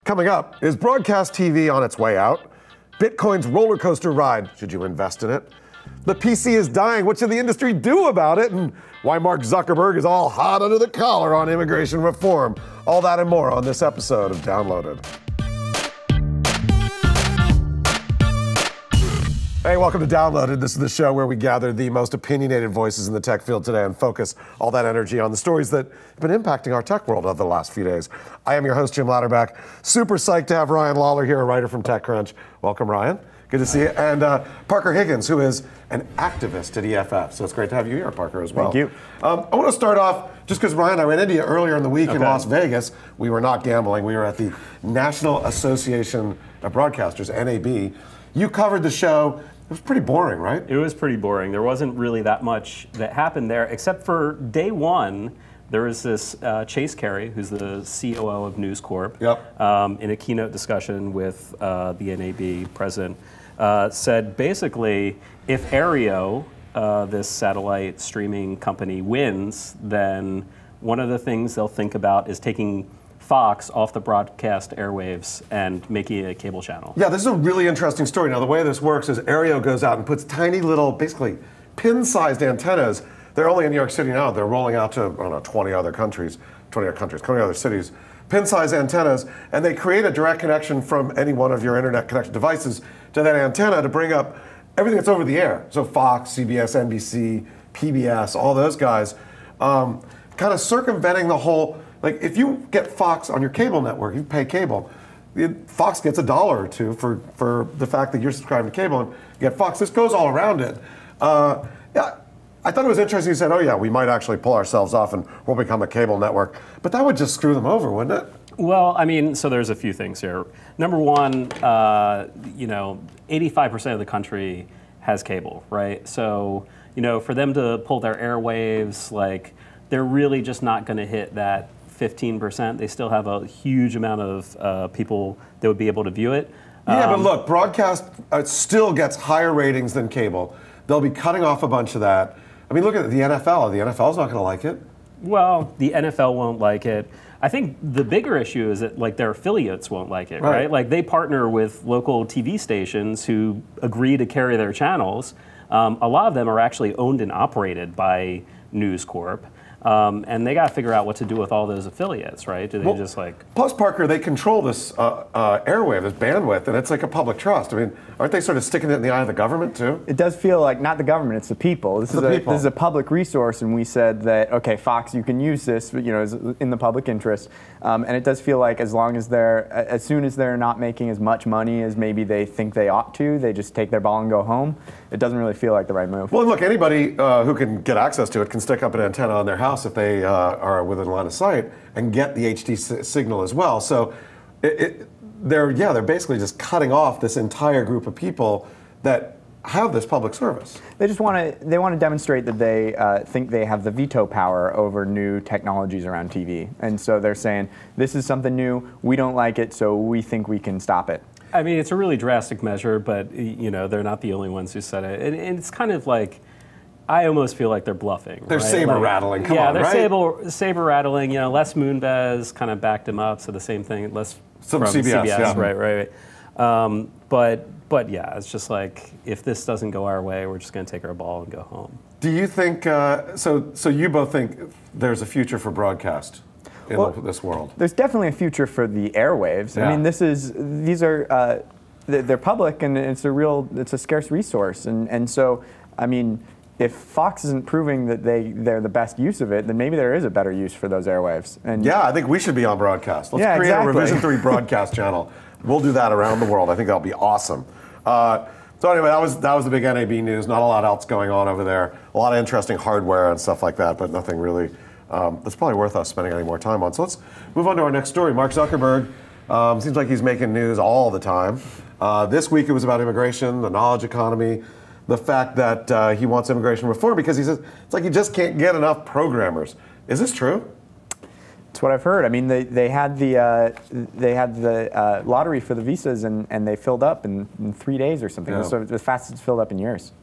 Coming up, is broadcast TV on its way out? Bitcoin's roller coaster ride, should you invest in it? The PC is dying, what should the industry do about it? And why Mark Zuckerberg is all hot under the collar on immigration reform. All that and more on this episode of Downloaded. Hey, welcome to Downloaded. This is the show where we gather the most opinionated voices in the tech field today and focus all that energy on the stories that have been impacting our tech world over the last few days. I am your host, Jim Latterback. Super psyched to have Ryan Lawler here, a writer from TechCrunch. Welcome, Ryan. Good to see you. And Parker Higgins, who is an activist at EFF. So it's great to have you here, Parker, as well. Thank you. I want to start off, just because, Ryan, I ran into you earlier in the week in Las Vegas. We were not gambling. We were at the National Association of Broadcasters, NAB. You covered the show. It was pretty boring, right? It was pretty boring. There wasn't really that much that happened there, except for day one. There was this Chase Carey, who's the COO of News Corp, in a keynote discussion with the NAB president, said basically, if Aereo, this satellite streaming company, wins, then one of the things they'll think about is taking Fox off the broadcast airwaves and making it a cable channel. Yeah, this is a really interesting story. Now, the way this works is Aereo goes out and puts tiny little, basically pin-sized antennas. They're only in New York City now. They're rolling out to, I don't know, 20 other cities. Pin-sized antennas, and they create a direct connection from any one of your internet connected devices to that antenna to bring up everything that's over the air. So Fox, CBS, NBC, PBS, all those guys, kind of circumventing the whole. Like, if you get Fox on your cable network, you pay cable, Fox gets $1 or $2 for the fact that you're subscribing to cable and you get Fox. This goes all around it. Yeah, I thought it was interesting you said, oh yeah, we might actually pull ourselves off and we'll become a cable network. But that would just screw them over, wouldn't it? Well, I mean, so there's a few things here. Number one, 85% of the country has cable, right? So, for them to pull their airwaves, like, they're really just not going to hit that 15%. They still have a huge amount of people that would be able to view it. Yeah, but look, broadcast still gets higher ratings than cable. They'll be cutting off a bunch of that. I mean, look at the NFL. The NFL's not going to like it. Well, the NFL won't like it. I think the bigger issue is that, like, their affiliates won't like it, right? Like, they partner with local TV stations who agree to carry their channels. A lot of them are actually owned and operated by News Corp. And they got to figure out what to do with all those affiliates, right? Do they just like... Plus, Parker, they control this airwave, this bandwidth, and it's like a public trust. I mean, aren't they sort of sticking it in the eye of the government, too? It does feel like not the government, it's the people. This is a public resource, and we said that, okay, Fox, you can use this, in the public interest. And it does feel like as soon as they're not making as much money as maybe they think they ought to, they just take their ball and go home. It doesn't really feel like the right move. Well, look, anybody who can get access to it can stick up an antenna on their house if they are within line of sight and get the HD signal as well. So they're basically just cutting off this entire group of people that have this public service. They just want to demonstrate that they think they have the veto power over new technologies around TV, and so they're saying this is something new. We don't like it, so we think we can stop it. I mean, it's a really drastic measure, but they're not the only ones who said it, and it's kind of like, I almost feel like they're bluffing. They're saber rattling. Come on, right? Yeah, they're saber rattling. Les Moonves kind of backed him up, so the same thing. From CBS, yeah. Right. But yeah, it's just like, if this doesn't go our way, we're just going to take our ball and go home. Do you think? So you both think there's a future for broadcast in this world? There's definitely a future for the airwaves. Yeah. I mean, these are they're public, and it's a scarce resource, and so I mean, if Fox isn't proving that they're the best use of it, then maybe there is a better use for those airwaves. And yeah, I think we should be on broadcast. Let's create a Revision 3 broadcast channel. We'll do that around the world. I think that'll be awesome. So anyway, that was the big NAB news. Not a lot else going on over there. A lot of interesting hardware and stuff like that, but nothing really that's probably worth us spending any more time on. So let's move on to our next story. Mark Zuckerberg seems like he's making news all the time. This week it was about immigration, the knowledge economy, the fact that he wants immigration reform because he says it's like he just can't get enough programmers. Is this true? That's what I've heard. I mean, they had the lottery for the visas, and they filled up in 3 days or something. Yeah. So the fastest it's filled up in years.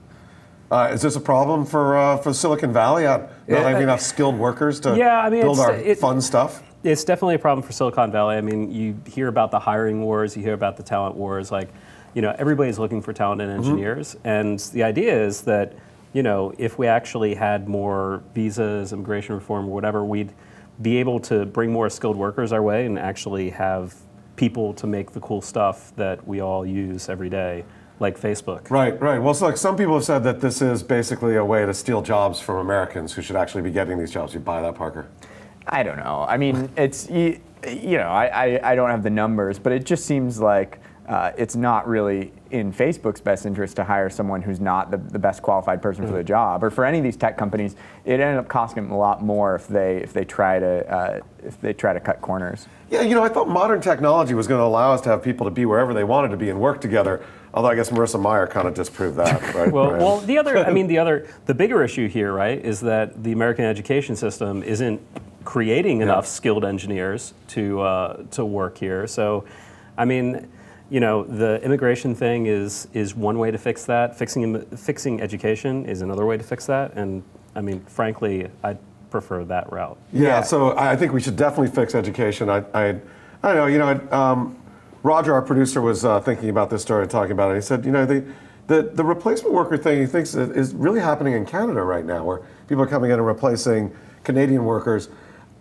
Is this a problem for Silicon Valley? Not having enough skilled workers to build our fun stuff? It's definitely a problem for Silicon Valley. I mean, you hear about the hiring wars, you hear about the talent wars. Like, everybody's looking for talented engineers, and the idea is that, if we actually had more visas, immigration reform, or whatever, we'd be able to bring more skilled workers our way and actually have people to make the cool stuff that we all use every day, like Facebook. Right. Well, so some people have said that this is basically a way to steal jobs from Americans who should actually be getting these jobs. You buy that, Parker? I don't know. I mean, it's, I don't have the numbers, but it just seems like it's not really in Facebook's best interest to hire someone who's not the best qualified person for the job, or for any of these tech companies. It ended up costing them a lot more if they try to cut corners. Yeah, I thought modern technology was going to allow us to have people to be wherever they wanted to be and work together. Although I guess Marissa Mayer kind of disproved that, right? well, the bigger issue here, right, is that the American education system isn't creating enough skilled engineers to work here. So, I mean, the immigration thing is one way to fix that. Fixing education is another way to fix that. And I mean, frankly, I'd prefer that route. Yeah. So I think we should definitely fix education. I don't know. Roger, our producer, was thinking about this story and talking about it. He said, the replacement worker thing he thinks is really happening in Canada right now, where people are coming in and replacing Canadian workers.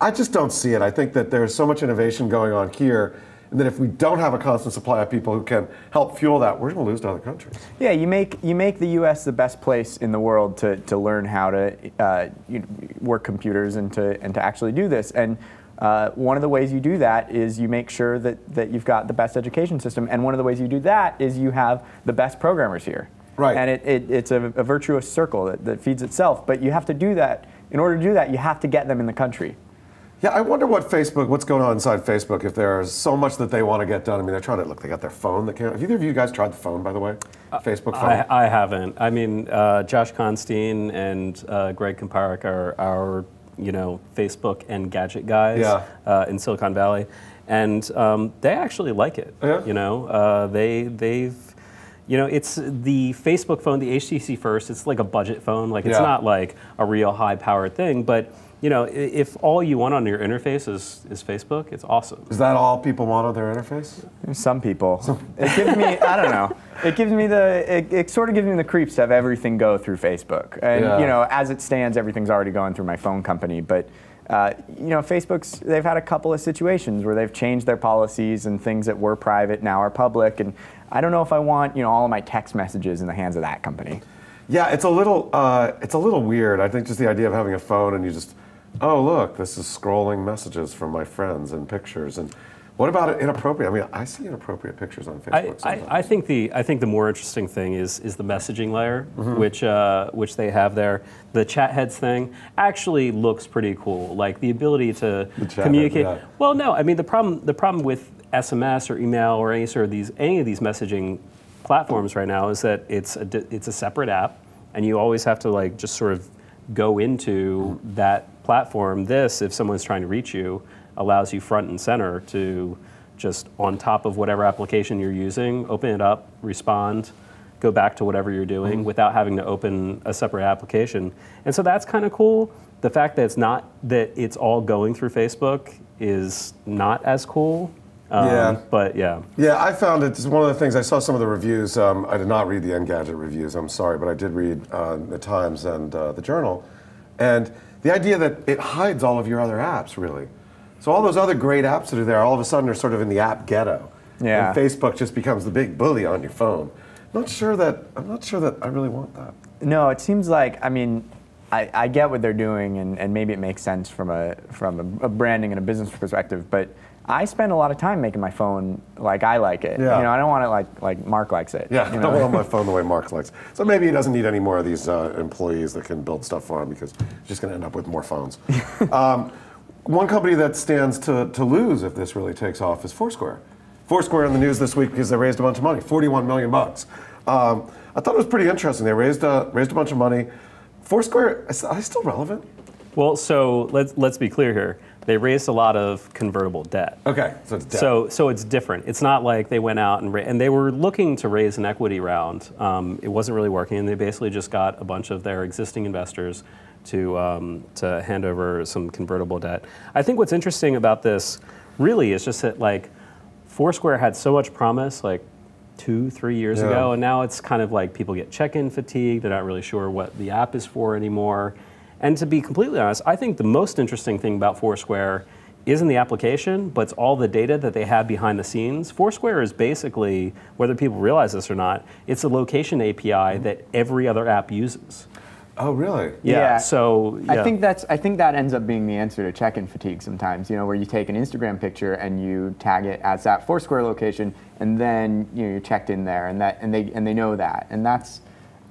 I just don't see it. I think that there's so much innovation going on here, and that if we don't have a constant supply of people who can help fuel that, we're going to lose to other countries. Yeah, you make the U.S. the best place in the world to learn how to work computers and to actually do this. And one of the ways you do that is you make sure that you've got the best education system. And one of the ways you do that is you have the best programmers here. Right. And it's a virtuous circle that feeds itself. But you have to do that. In order to do that, you have to get them in the country. Yeah, I wonder what's going on inside Facebook, if there's so much that they want to get done. I mean, they're trying to, they got their phone. Have either of you guys tried the phone, by the way? Facebook phone? I haven't. I mean, Josh Constein and Greg Komparek are our, Facebook and gadget guys in Silicon Valley. And they actually like it. Yeah. They've, it's the Facebook phone, the HTC First. It's like a budget phone. Like, it's not like a real high-powered thing, but if all you want on your interface is Facebook, it's awesome. Is that all people want on their interface? Some people. It gives me, I don't know. It gives me it sort of gives me the creeps to have everything go through Facebook. And as it stands, everything's already going through my phone company. But they've had a couple of situations where they've changed their policies, and things that were private now are public. And I don't know if I want all of my text messages in the hands of that company. Yeah, it's a little weird. I think just the idea of having a phone and you just, oh, look, this is scrolling messages from my friends and pictures. And what about it inappropriate? I mean, I see inappropriate pictures on Facebook sometimes. I think the more interesting thing is the messaging layer, which they have there. The chat heads thing actually looks pretty cool. Like the ability to communicate. Head, yeah. Well, no, I mean the problem with SMS or email or any of these messaging platforms right now is that it's a separate app, and you always have to just sort of go into that platform. This, if someone's trying to reach you, allows you front and center to just, on top of whatever application you're using, open it up, respond, go back to whatever you're doing without having to open a separate application. And so that's kind of cool. The fact that it's all going through Facebook is not as cool. But yeah. Yeah, I found it's one of the things, I saw some of the reviews. I did not read the Engadget reviews, I'm sorry, but I did read the Times and the Journal. And the idea that it hides all of your other apps, really. So all those other great apps that are there, all of a sudden are sort of in the app ghetto. Yeah. And Facebook just becomes the big bully on your phone. I'm not sure that I really want that. No, it seems like, I mean, I get what they're doing, and maybe it makes sense from a branding and a business perspective, but I spend a lot of time making my phone like I like it. Yeah. I don't want it like Mark likes it. Yeah, I don't want my phone the way Mark likes. So maybe he doesn't need any more of these employees that can build stuff for him, because he's just going to end up with more phones. One company that stands to lose if this really takes off is Foursquare. Foursquare in the news this week because they raised a bunch of money, $41 million. I thought it was pretty interesting. They raised a bunch of money. Foursquare, are they still relevant? Well, so let's be clear here. They raised a lot of convertible debt. Okay, so it's debt. So it's different. It's not like they went out and they were looking to raise an equity round. It wasn't really working, and they basically just got a bunch of their existing investors to hand over some convertible debt. I think what's interesting about this really is just that like Foursquare had so much promise like 2-3 years ago, and now it's kind of like people get check-in fatigue. They're not really sure what the app is for anymore. And to be completely honest, I think the most interesting thing about Foursquare isn't the application, but it's all the data that they have behind the scenes. Foursquare is basically, whether people realize this or not, it's a location API that every other app uses. Oh, really? Yeah. So I think that ends up being the answer to check-in fatigue sometimes. You know, where you take an Instagram picture and you tag it as that Foursquare location, and then you're checked in there, and they know that, and that's.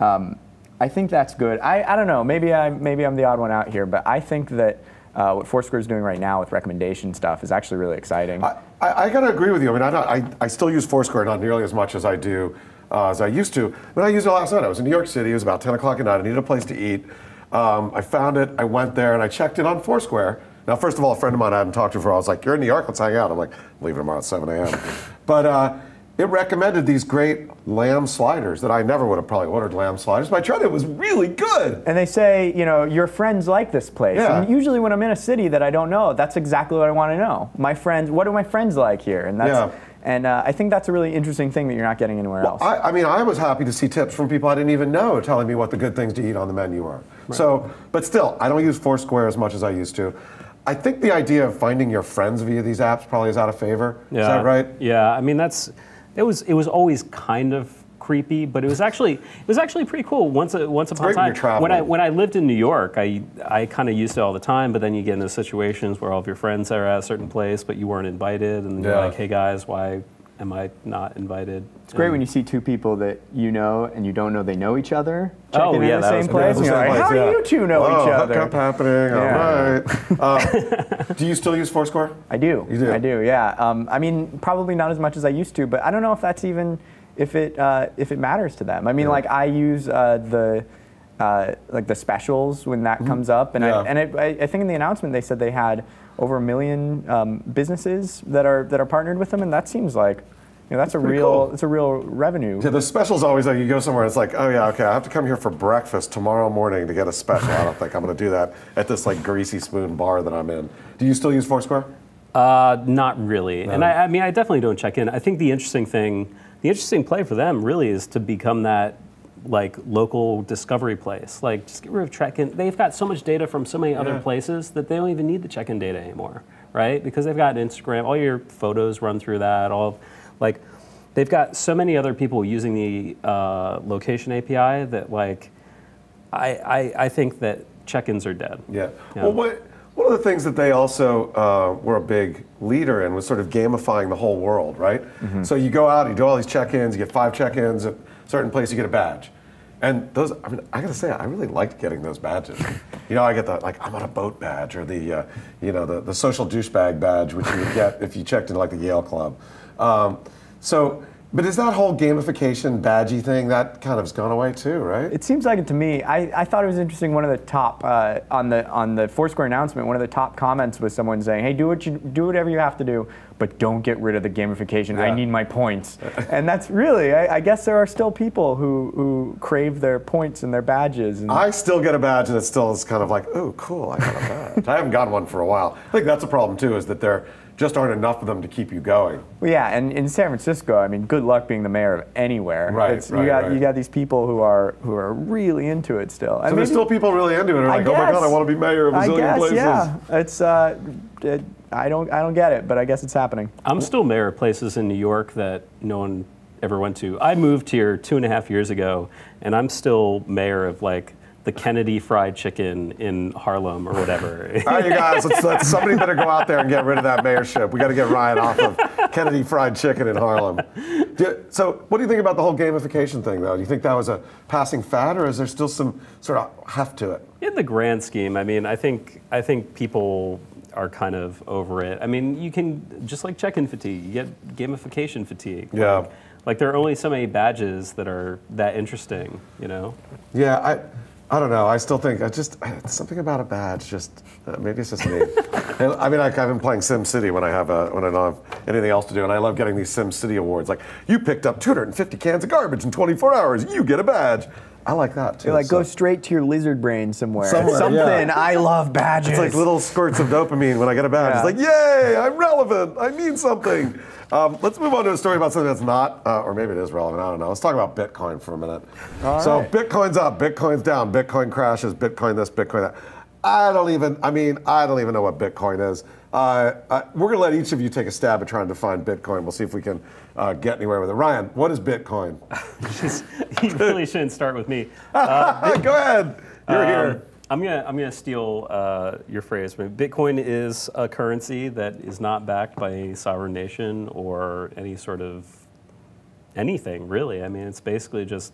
I think that's good. I don't know. Maybe I'm the odd one out here, but I think that what Foursquare is doing right now with recommendation stuff is actually really exciting. I got to agree with you. I mean, I still use Foursquare not nearly as much as I do. As I used to. But I used it last night. I was in New York City. It was about 10 o'clock at night. I needed a place to eat. I found it. I went there and I checked in on Foursquare. Now, first of all, a friend of mine I hadn't talked to before. I was like, "You're in New York. Let's hang out." I'm like, "Leaving tomorrow at 7 a.m." But it recommended these great lamb sliders that I never would have probably ordered lamb sliders. But I tried it. It was really good. And they say, you know, your friends like this place. Yeah. And usually when I'm in a city that I don't know, that's exactly what I want to know. My friends, what do my friends like here? And that's. And I think that's a really interesting thing that you're not getting anywhere else. I mean, I was happy to see tips from people I didn't even know telling me what the good things to eat on the menu are. Right. So, but still, I don't use Foursquare as much as I used to. I think the idea of finding your friends via these apps probably is out of favor. Yeah. Is that right? Yeah, I mean, it was always kind of creepy, but it was actually pretty cool once upon a time. When I lived in New York, I kind of used it all the time, but then you get into situations where all of your friends are at a certain place, but you weren't invited, and you're like, hey guys, why am I not invited? It's great when you see two people that you know and you don't know they know each other checking in the same place. And you're like, how do you two know each other? Hookup happening, all right. Do you still use Foursquare? I do. You do? I do, yeah. I mean, probably not as much as I used to, but I don't know if that's even, if it matters to them. I mean, like I use like the specials when that comes up, and I think in the announcement they said they had over 1 million businesses that are partnered with them, and that seems like, you know, that's a real revenue. Yeah, the special's always like you go somewhere, it's like, oh yeah, okay, I have to come here for breakfast tomorrow morning to get a special. I don't think I'm going to do that at this like greasy spoon bar that I'm in. Do you still use Foursquare? Not really, No. and I mean, I definitely don't check in. I think the interesting play for them really is to become that like local discovery place. Like just get rid of check-in. They've got so much data from so many other places that they don't even need the check-in data anymore, right? Because they've got Instagram, all your photos run through that, like they've got so many other people using the location API that like I think that check-ins are dead. Yeah. Well, one of the things that they also were a big leader in was sort of gamifying the whole world, right? Mm-hmm. So you go out, you do all these check-ins, you get 5 check-ins at a certain place, you get a badge. And those, I mean, I gotta say, I really liked getting those badges. You know, I get the, like, I'm on a boat badge, or the, you know, the social douchebag badge, which you would get if you checked into, like, the Yale Club. But is that whole gamification badgy thing, that kind of has gone away too, right? It seems like it to me. I thought it was interesting. One of the top on the Foursquare announcement, one of the top comments was someone saying, "Hey, do whatever you have to do, but don't get rid of the gamification. I need my points." And that's really, I guess there are still people who crave their points and their badges. And I still get a badge, and it still is kind of like, oh, cool, I got a badge. I haven't gotten one for a while. I think that's a problem too, is that there just aren't enough of them to keep you going. Well, yeah, and in San Francisco, I mean, good luck being the mayor of anywhere. Right, you got these people who are really into it still. So there's still people really into it. They're like, oh my God, I want to be mayor of a zillion places. Yeah, it's I don't get it, but I guess it's happening. I'm still mayor of places in New York that no one ever went to. I moved here 2.5 years ago, and I'm still mayor of like the Kennedy Fried Chicken in Harlem or whatever. All right, you guys, somebody better go out there and get rid of that mayorship. We got to get Ryan off of Kennedy Fried Chicken in Harlem. So what do you think about the whole gamification thing, though? Do you think that was a passing fad, or is there still some sort of heft to it? In the grand scheme, I mean, I think people are kind of over it. I mean, you can, just like check-in fatigue, you get gamification fatigue. Yeah. Like there are only so many badges that are that interesting, you know? Yeah, I don't know. I still think something about a badge. Just maybe it's just me. I mean, I've been playing SimCity when I don't have anything else to do, and I love getting these SimCity awards. Like, you picked up 250 cans of garbage in 24 hours. You get a badge. I like that too. They like go straight to your lizard brain somewhere. Something. Yeah. I love badges. It's like little squirts of dopamine when I get a badge. It's like, yay, I'm relevant. I mean something. Let's move on to a story about something that's not, or maybe it is relevant. I don't know. Let's talk about Bitcoin for a minute. So Bitcoin's up, Bitcoin's down, Bitcoin crashes, Bitcoin this, Bitcoin that. I don't even know what Bitcoin is. We're going to let each of you take a stab at trying to find Bitcoin. We'll see if we can get anywhere with it. Ryan, what is Bitcoin? You really shouldn't start with me. Go ahead. You're here. I'm gonna steal your phrase. Bitcoin is a currency that is not backed by any sovereign nation or any sort of anything, really. I mean, it's basically just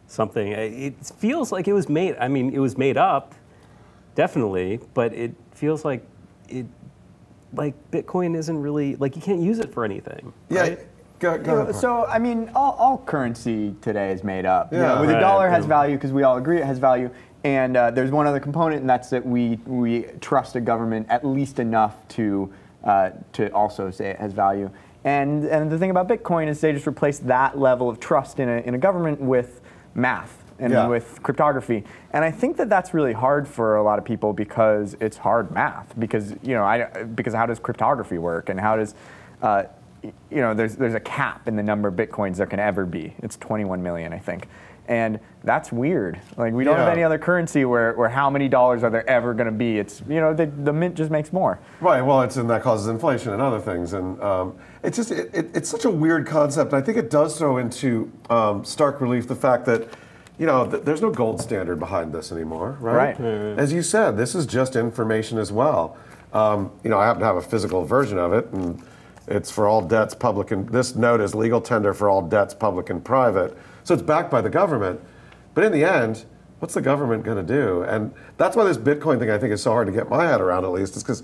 something. It feels like it was made. I mean, it was made up. Definitely, but it feels like Bitcoin isn't really, like, you can't use it for anything. Yeah. Right? Go ahead. So, I mean, all currency today is made up. Yeah. The dollar has value because we all agree it has value. And there's one other component, and that's that we trust a government at least enough to also say it has value. And the thing about Bitcoin is they just replace that level of trust in a government with math. And with cryptography, and I think that that's really hard for a lot of people because it's hard math. Because because how does cryptography work, and how does there's a cap in the number of bitcoins there can ever be. It's 21 million, I think, and that's weird. Like we don't have any other currency where how many dollars are there ever going to be? It's the mint just makes more. Right. Well, and that causes inflation and other things, and it's just it's such a weird concept. I think it does throw into stark relief the fact that. There's no gold standard behind this anymore, right? As you said, this is just information as well. I happen to have a physical version of it, and it's for all debts public, and this note is legal tender for all debts public and private. So it's backed by the government. But in the end, what's the government going to do? And that's why this Bitcoin thing I think is so hard to get my head around, at least, is because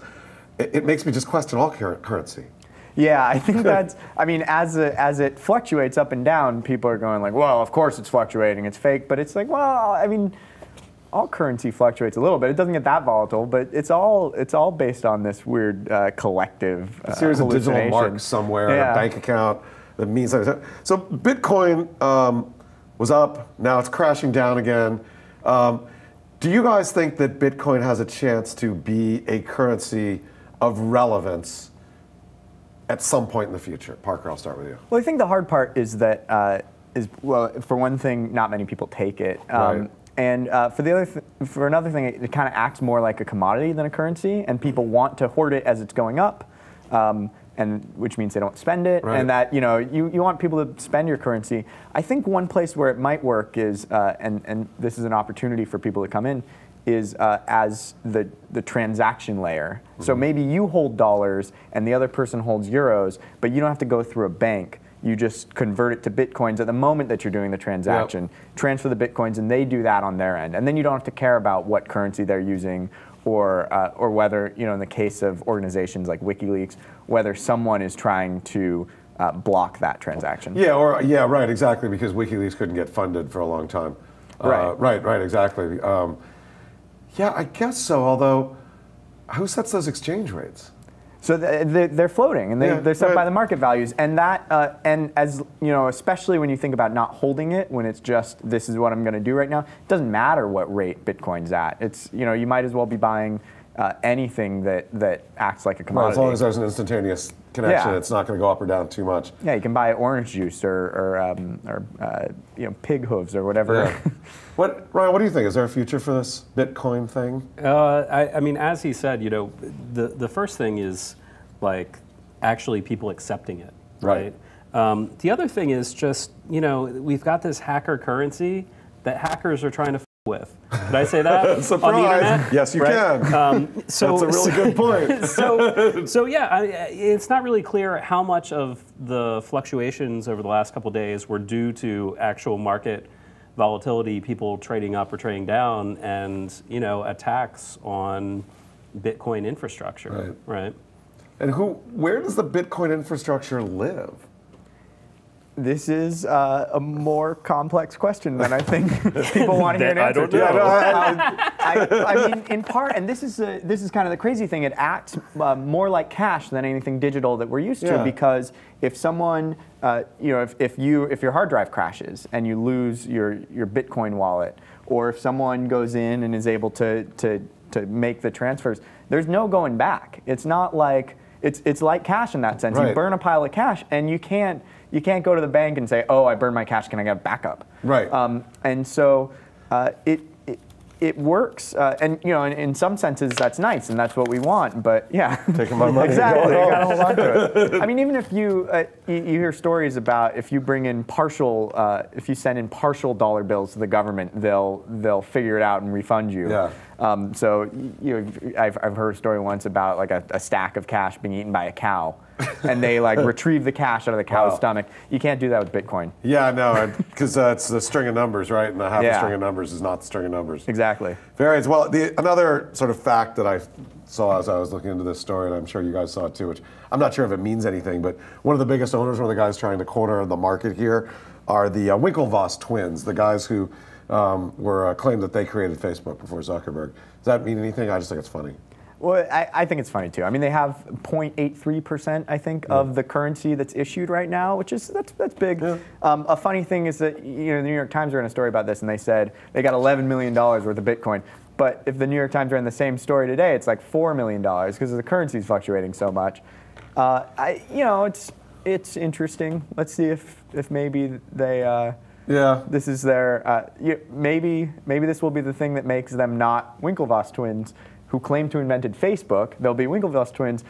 it makes me just question all currency. Yeah, I think that's, I mean, as it fluctuates up and down, people are going like, well, of course it's fluctuating, it's fake, but it's like, well, I mean, all currency fluctuates a little bit. It doesn't get that volatile, but it's all based on this weird collective a series of digital marks somewhere in a bank account that means something. So Bitcoin was up, now it's crashing down again. Do you guys think that Bitcoin has a chance to be a currency of relevance at some point in the future? Parker, I'll start with you. Well, I think the hard part is that, for one thing, not many people take it. And for another thing, it kind of acts more like a commodity than a currency, and people want to hoard it as it's going up, and which means they don't spend it, and that you want people to spend your currency. I think one place where it might work is, and this is an opportunity for people to come in, is as the transaction layer. So maybe you hold dollars and the other person holds euros, but you don't have to go through a bank. You just convert it to bitcoins at the moment that you're doing the transaction, transfer the bitcoins, and they do that on their end. And then you don't have to care about what currency they're using, or whether, in the case of organizations like WikiLeaks, whether someone is trying to block that transaction. Right, exactly, because WikiLeaks couldn't get funded for a long time. Right, exactly. Yeah, I guess so, although who sets those exchange rates? So they're floating, and they're set by the market values, and that, and as especially when you think about not holding it, when it's just this is what I'm going to do right now, it doesn't matter what rate Bitcoin's at. It's you might as well be buying anything that acts like a commodity. As long as there's an instantaneous connection, it's not going to go up or down too much. Yeah, you can buy orange juice or pig hooves or whatever. Yeah. Ryan, what do you think? Is there a future for this Bitcoin thing? I mean, as he said, the first thing is like actually people accepting it, right? The other thing is just we've got this hacker currency that hackers are trying to with. Did I say that? Surprise! On the internet? Yes, you can. That's a really good point. It's not really clear how much of the fluctuations over the last couple of days were due to actual market volatility, people trading up or trading down, and attacks on Bitcoin infrastructure. Right. And where does the Bitcoin infrastructure live? This is a more complex question than I think people want to hear an answer I don't know. I mean, in part, and this is kind of the crazy thing. It acts more like cash than anything digital that we're used to, because if someone, if your hard drive crashes and you lose your BitCoin wallet, or if someone goes in and is able to make the transfers, there's no going back. It's not like it's like cash in that sense. Right. You burn a pile of cash, and you can't go to the bank and say, "Oh, I burned my cash. Can I get backup?" Right. And so it works, and in some senses that's nice, and that's what we want. But yeah, taking my money. Exactly. You gotta hold on to it. I mean, even if you hear stories about if you bring in if you send in partial dollar bills to the government, they'll figure it out and refund you. Yeah. So I've heard a story once about like a stack of cash being eaten by a cow, and they like retrieve the cash out of the cow's stomach. You can't do that with Bitcoin. Yeah, no, because it's the string of numbers, right? And half the string of numbers is not the string of numbers. Exactly. Very well. Another sort of fact that I saw as I was looking into this story, and I'm sure you guys saw it too, which I'm not sure if it means anything, but one of the biggest owners, one of the guys trying to corner the market here, are the Winklevoss twins, the guys who were claimed that they created Facebook before Zuckerberg. Does that mean anything? I just think it's funny. Well, I think it's funny too. I mean, they have 0.83%, I think, of the currency that's issued right now, which is that's big. Yeah. A funny thing is that the New York Times ran a story about this, and they said they got $11 million worth of Bitcoin. But if the New York Times ran the same story today, it's like $4 million because the currency is fluctuating so much. It's interesting. Let's see if maybe they. This is their. Maybe this will be the thing that makes them not Winklevoss twins, who claim to invented Facebook. They'll be Winklevoss twins,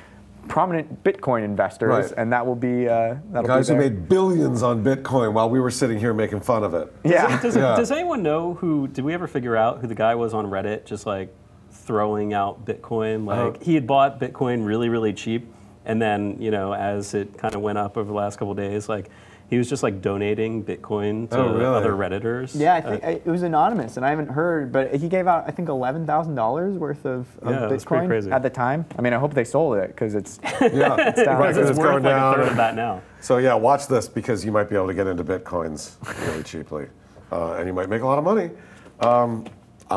prominent Bitcoin investors, and that will be guys who made billions on Bitcoin while we were sitting here making fun of it. Does anyone know who? Did we ever figure out who the guy was on Reddit, just like throwing out Bitcoin? Like he had bought Bitcoin really, really cheap, and then as it kind of went up over the last couple of days, like. He was just like donating Bitcoin to other Redditors. Yeah, I think it was anonymous, and I haven't heard, but he gave out, I think, $11,000 worth of Bitcoin at the time. I mean, I hope they sold it because it's down. It's worth like a third of that now. So yeah, watch this because you might be able to get into Bitcoins really cheaply, and you might make a lot of money. I'm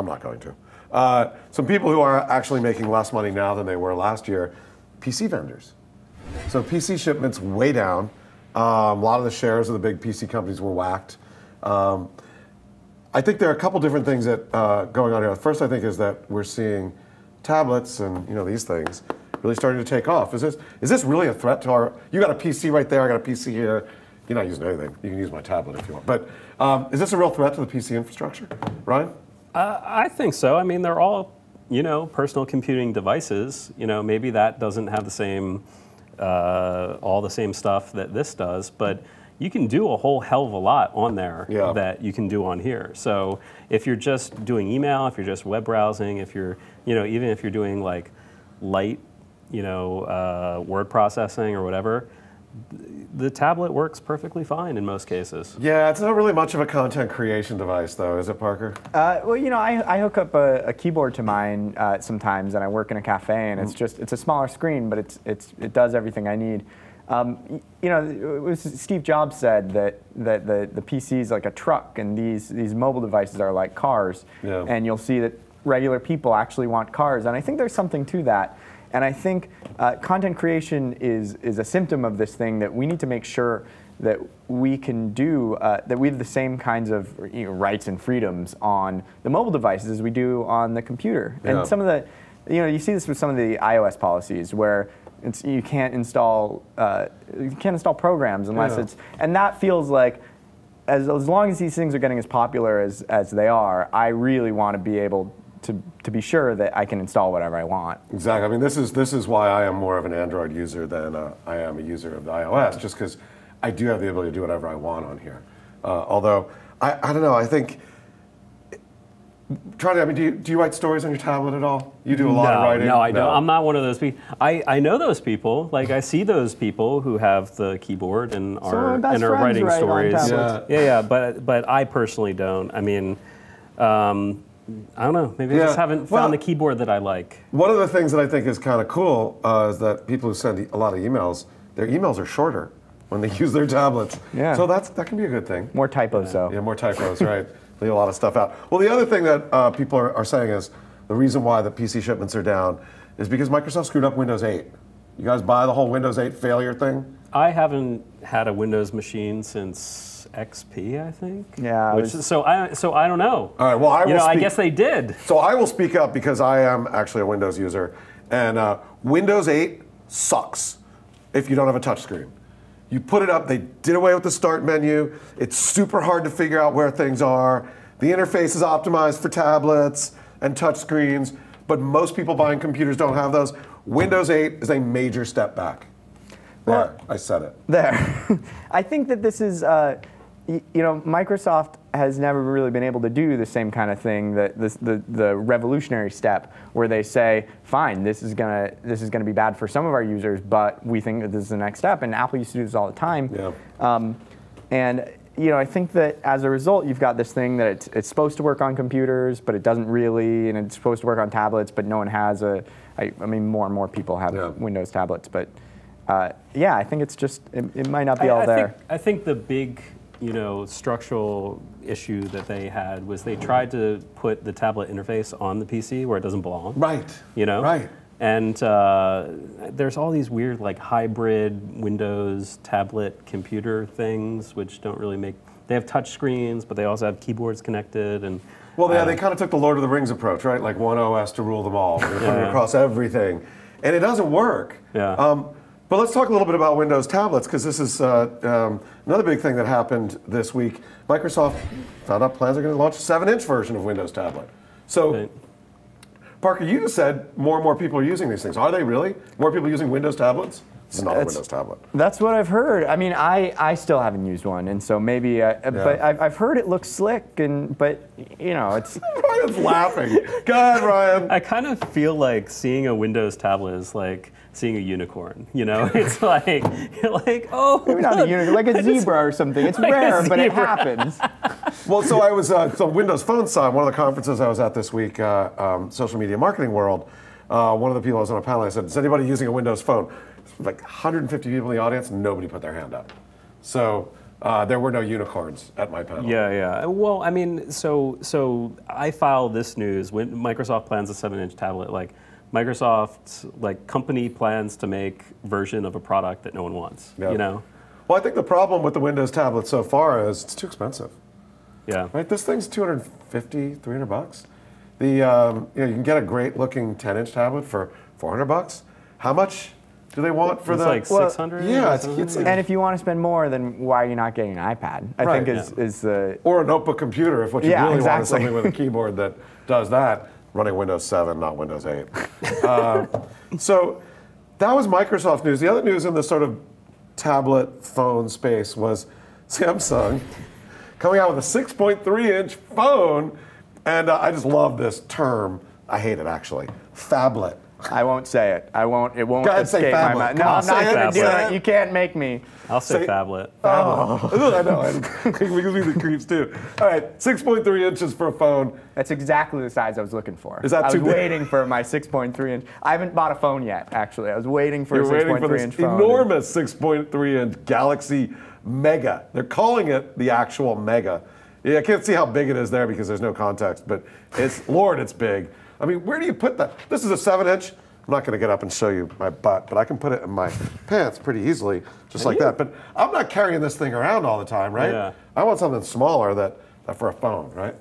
not going to. Some people who are actually making less money now than they were last year, PC vendors. So PC shipments way down. A lot of the shares of the big PC companies were whacked. I think there are a couple different things that going on here. The first, I think, is that we're seeing tablets and these things really starting to take off. Is this really a threat to our? You got a PC right there. I got a PC here. You're not using anything. You can use my tablet if you want. But is this a real threat to the PC infrastructure, Ryan? I think so. I mean, they're all personal computing devices. Maybe that doesn't have the same. All the same stuff that this does, but you can do a whole hell of a lot on there that you can do on here. So if you're just doing email, if you're just web browsing, if you're, even if you're doing like light, word processing or whatever, the tablet works perfectly fine in most cases. Yeah, it's not really much of a content creation device, though, is it, Parker? Well, I hook up a keyboard to mine sometimes, and I work in a cafe, and it's a smaller screen, but it does everything I need. Steve Jobs said that the PC is like a truck, and these mobile devices are like cars, and you'll see that regular people actually want cars, and I think there's something to that. And I think content creation is a symptom of this thing that we need to make sure that we can do, that we have the same kinds of rights and freedoms on the mobile devices as we do on the computer. And some of the, you see this with some of the iOS policies where you can't install programs unless it's, and that feels like, as long as these things are getting as popular as they are, I really want to be able to be sure that I can install whatever I want. Exactly. I mean, this is why I am more of an Android user than I am a user of the iOS, just because I do have the ability to do whatever I want on here. Although, I don't know, I think, Charlie, I mean, do you write stories on your tablet at all? You do a lot of writing? No, I don't. I'm not one of those people. I know those people. Like, I see those people who have the keyboard and are writing stories. But I personally don't. I mean, I don't know. Maybe I just haven't found the keyboard that I like. One of the things that I think is kind of cool is that people who send a lot of emails, their emails are shorter. when they use their tablets. Yeah. So that can be a good thing. More typos, though. Yeah, more typos, right. Leave a lot of stuff out. Well, the other thing that people are saying is the reason why the PC shipments are down is because Microsoft screwed up Windows 8. You guys buy the whole Windows 8 failure thing? I haven't had a Windows machine since XP, I think. Yeah. So I don't know. All right. Well, I guess they did. So I will speak up because I am actually a Windows user, and Windows 8 sucks if you don't have a touchscreen. You put it up. They did away with the start menu. It's super hard to figure out where things are. The interface is optimized for tablets and touchscreens, but most people buying computers don't have those. Windows 8 is a major step back. There, I said it. There. I think that this is, Microsoft has never really been able to do the same kind of thing, that the revolutionary step where they say, fine, this is gonna be bad for some of our users, but we think that this is the next step. And Apple used to do this all the time. Yeah. And I think that as a result, you've got this thing that it's supposed to work on computers, but it doesn't really, and it's supposed to work on tablets, but no one has I mean, more and more people have Windows tablets, but yeah, I think it's just, it might not be all there. I think the big, structural issue that they had was they tried to put the tablet interface on the PC where it doesn't belong. Right. Right. And there's all these weird, like, hybrid Windows tablet computer things, which don't really make. They have touch screens, but they also have keyboards connected, and. Well, yeah, they kind of took the Lord of the Rings approach, right? Like one OS to rule them all. They're putting it across everything, and it doesn't work. Yeah. But let's talk a little bit about Windows tablets, because this is another big thing that happened this week. Microsoft found out plans are going to launch a 7-inch version of Windows Tablet. So. Right. Parker, you just said more and more people are using these things. Are they really? More people using Windows tablets? It's not a Windows tablet. That's what I've heard. I mean, I still haven't used one, and so maybe. But I've heard it looks slick, but it's. Ryan's laughing. Go ahead, Ryan. I kind of feel like seeing a Windows tablet is like seeing a unicorn. It's like you're like, oh, maybe not a unicorn, like a zebra or something. It's like rare, but it happens. Well, so I was so Windows Phone side. One of the conferences I was at this week, Social Media Marketing World. One of the people I was on a panel, I said, "Is anybody using a Windows Phone?" Like 150 people in the audience, nobody put their hand up. So there were no unicorns at my panel. Yeah. Well, I mean, so I filed this news when Microsoft plans a 7-inch tablet. Like Microsoft's company plans to make version of a product that no one wants. Yeah. Well, I think the problem with the Windows tablet so far is it's too expensive. Yeah. Right. This thing's $250, $300. You can get a great looking 10-inch tablet for $400. How much do they want for it's the? Like 600. Yeah, it's like, and if you want to spend more, then why are you not getting an iPad? I think is the or a notebook computer if what you really want is something with a keyboard that does that. Running Windows 7, not Windows 8. So that was Microsoft news. The other news in the sort of tablet phone space was Samsung coming out with a 6.3-inch phone, and I just love this term. I hate it actually. Phablet. I won't say it. It won't escape my mouth. No, I'm not going to do it. You can't make me. I'll say Phablet. Oh. I know. It gives me the creeps too. All right, 6.3 inches for a phone. That's exactly the size I was looking for. Is that I too was big? waiting for my 6.3 inch. I haven't bought a phone yet, actually. I was waiting for a 6.3 inch phone. Enormous 6.3 inch Galaxy Mega. They're calling it the actual Mega. Yeah, I can't see how big it is there because there's no context, but it's big. I mean, where do you put that? This is a 7-inch. I'm not going to get up and show you my butt, but I can put it in my pants pretty easily, just like that. But I'm not carrying this thing around all the time, right? Yeah. I want something smaller that for a phone, right?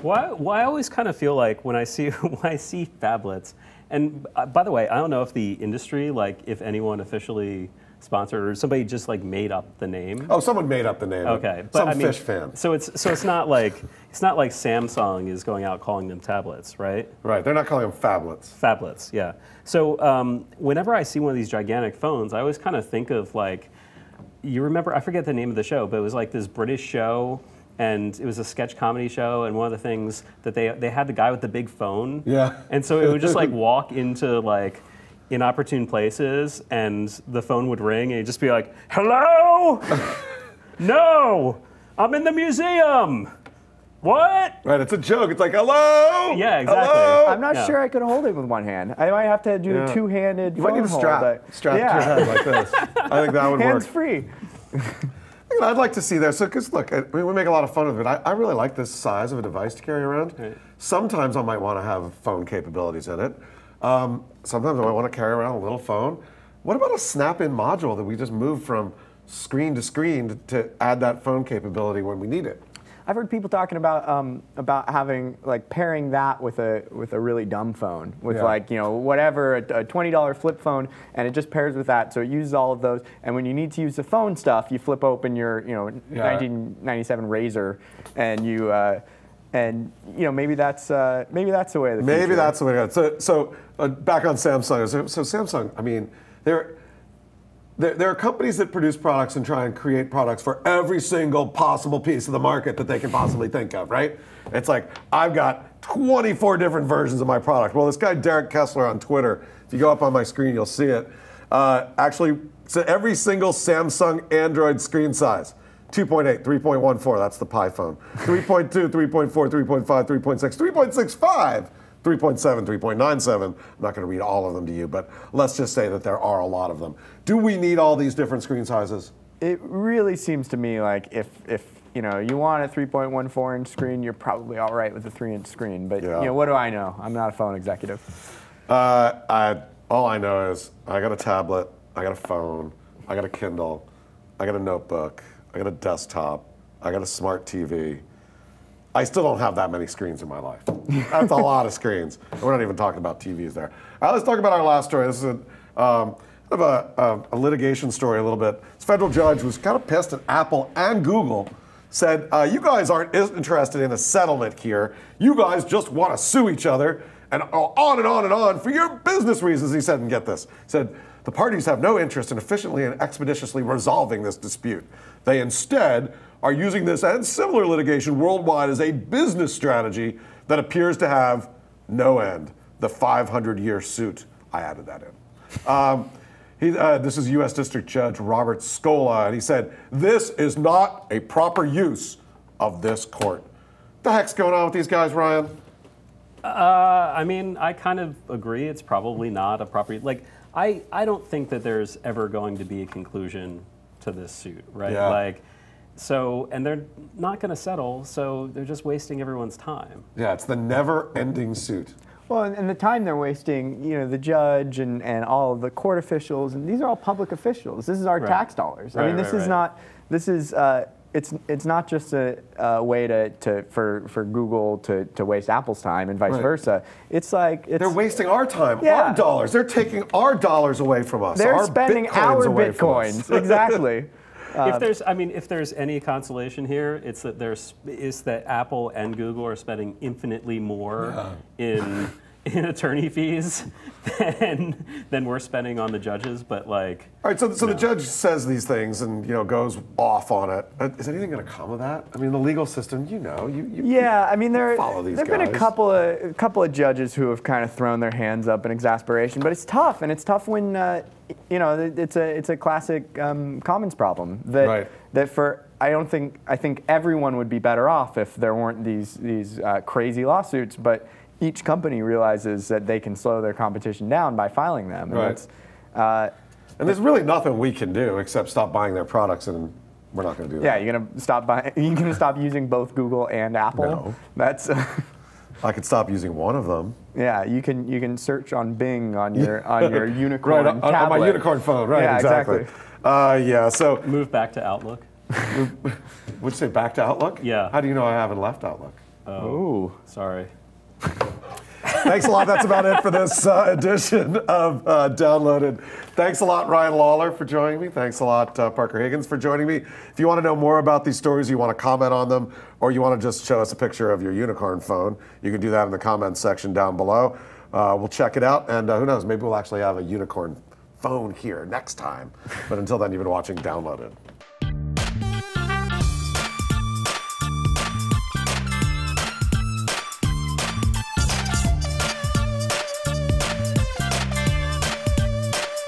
Well, I always kind of feel like when I see phablets, and by the way, I don't know if the industry, if anyone officially sponsored or somebody just made up the name. Oh, someone made up the name. Okay, but some fish fan. So it's not like Samsung is going out calling them tablets, right? Right. They're not calling them phablets. Phablets, yeah. So whenever I see one of these gigantic phones, I always kind of think of you remember, I forget the name of the show, but it was this British show, and it was a sketch comedy show, and one of the things that they had the guy with the big phone. Yeah. And so it would just walk into inopportune places, and the phone would ring, and he'd just be like, "Hello? No, I'm in the museum. What? Right, it's a joke. It's like, hello? Yeah, exactly. Hello? I'm not sure I could hold it with one hand. I might have to do the two-handed phone hold. You might need a strap to your head like this. I think that would work. Hands-free. I'd like to see that. So, because look, we make a lot of fun of it. I really like this size of a device to carry around. Right. Sometimes I might want to have phone capabilities in it. Sometimes I might want to carry around a little phone. What about a snap-in module that we just move from screen to screen to add that phone capability when we need it? I've heard people talking about having like pairing that with a really dumb phone with like whatever a $20 flip phone, and it just pairs with that, so it uses all of those. And when you need to use the phone stuff, you flip open your 1997 Razr, and maybe that's the way of the future. Maybe that's the way to go. So back on Samsung. So Samsung, I mean, there are companies that produce products and try and create products for every single possible piece of the market that they can possibly think of, right? It's like, I've got 24 different versions of my product. Well, this guy, Derek Kessler on Twitter, if you go up on my screen, you'll see it. Actually, so every single Samsung Android screen size, 2.8, 3.14, that's the Pi phone. 3.2, 3.4, 3.5, 3.6, 3.65. 3.7, 3.97. I'm not going to read all of them to you, but let's just say that there are a lot of them. Do we need all these different screen sizes? It really seems to me like if you want a 3.14-inch screen, you're probably all right with a 3-inch screen. But what do I know? I'm not a phone executive. All I know is I got a tablet, I got a phone, I got a Kindle, I got a notebook, I got a desktop, I got a smart TV. I still don't have that many screens in my life. That's a lot of screens. We're not even talking about TVs there. Let's talk about our last story. This is a litigation story a little bit. This federal judge was kind of pissed at Apple and Google, said, you guys aren't interested in a settlement here. You guys just want to sue each other, and on and on and on for your business reasons, he said, and get this. He said, the parties have no interest in efficiently and expeditiously resolving this dispute. They instead are using this and similar litigation worldwide as a business strategy that appears to have no end. The 500-year suit. I added that in. This is U.S. District Judge Robert Scola, and he said, this is not a proper use of this court. What the heck's going on with these guys, Ryan? I mean, I kind of agree. It's probably not a proper, like, I don't think that there's ever going to be a conclusion to this suit, right? Yeah. Like, so, and they're not going to settle, so they're just wasting everyone's time. Yeah, it's the never-ending suit. Well, and the time they're wasting, the judge and all of the court officials, and these are all public officials. This is our tax dollars. I mean, this is not. This is. It's not just a way for Google to waste Apple's time and vice versa. It's like they're wasting our time, our dollars. They're taking our dollars away from us. They're spending our bitcoins. Exactly. If there's any consolation here, it's that Apple and Google are spending infinitely more in attorney fees than we're spending on the judges. But like, all right, so the judge says these things and goes off on it. Is anything going to come of that? I mean, the legal system, I mean, there've been a couple of judges who have kind of thrown their hands up in exasperation, but it's tough, and it's tough when it's a classic commons problem I think everyone would be better off if there weren't these crazy lawsuits, but each company realizes that they can slow their competition down by filing them. And and there's really nothing we can do except stop buying their products, and we're not going to do that. Yeah, you're going to stop buying. You're going to stop using both Google and Apple. No. That's. I could stop using one of them. Yeah, you can search on Bing on your unicorn tablet. on my unicorn phone. Right, yeah, exactly. So move back to Outlook. Would you say back to Outlook? Yeah. How do you know I haven't left Outlook? Oh, sorry. Thanks a lot. That's about it for this edition of Downloaded. Thanks a lot, Ryan Lawler, for joining me. Thanks a lot, Parker Higgins, for joining me. If you want to know more about these stories, you want to comment on them, or you want to just show us a picture of your unicorn phone, you can do that in the comments section down below. We'll check it out, and who knows, maybe we'll actually have a unicorn phone here next time. But until then, you've been watching Downloaded.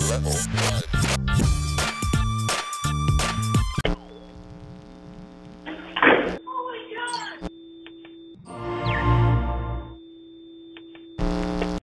Level 1.